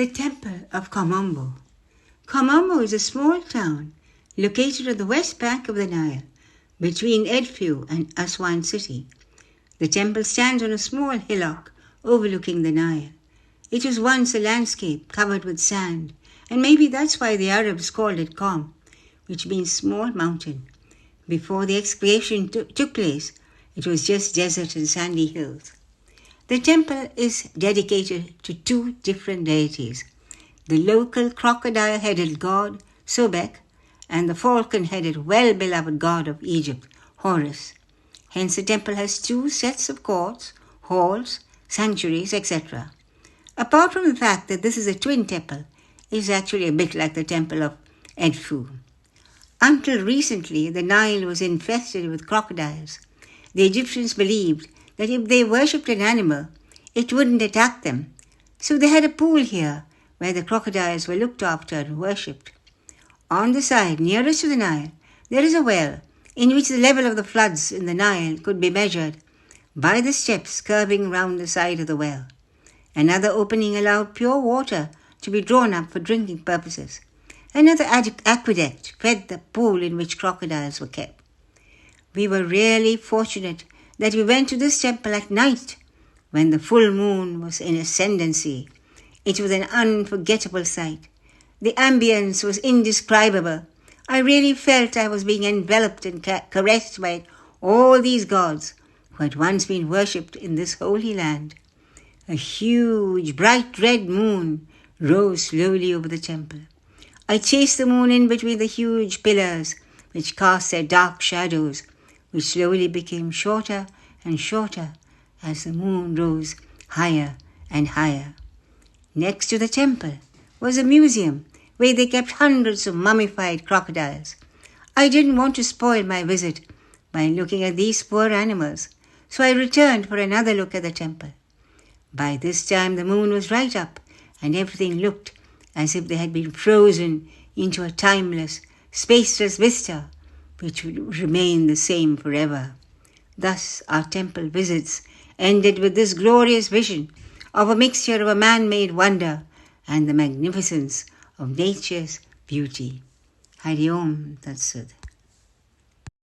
The Temple of Komombo. Komombo is a small town located on the west bank of the Nile, between Edfu and Aswan city. The temple stands on a small hillock overlooking the Nile. It was once a landscape covered with sand, and maybe that's why the Arabs called it Kom, which means small mountain. Before the excavation took place, it was just desert and sandy hills. The temple is dedicated to two different deities, the local crocodile-headed god, Sobek, and the falcon-headed, well-beloved god of Egypt, Horus. Hence the temple has two sets of courts, halls, sanctuaries, etc. Apart from the fact that this is a twin temple, it is actually a bit like the temple of Edfu. Until recently, the Nile was infested with crocodiles. The Egyptians believed that if they worshipped an animal, it wouldn't attack them. So they had a pool here where the crocodiles were looked after and worshipped. On the side nearest to the Nile, there is a well in which the level of the floods in the Nile could be measured by the steps curving round the side of the well. Another opening allowed pure water to be drawn up for drinking purposes. Another aqueduct fed the pool in which crocodiles were kept. We were really fortunate that we went to this temple at night when the full moon was in ascendancy. It was an unforgettable sight. The ambience was indescribable. I really felt I was being enveloped and caressed by all these gods who had once been worshipped in this holy land. A huge, bright red moon rose slowly over the temple. I chased the moon in between the huge pillars, which cast their dark shadows, which slowly became shorter and shorter as the moon rose higher and higher. Next to the temple was a museum where they kept hundreds of mummified crocodiles. I didn't want to spoil my visit by looking at these poor animals, so I returned for another look at the temple. By this time the moon was right up, and everything looked as if they had been frozen into a timeless, spaceless vista, which would remain the same forever. Thus our temple visits ended with this glorious vision of a mixture of a man-made wonder and the magnificence of nature's beauty. Aum Tat Sat.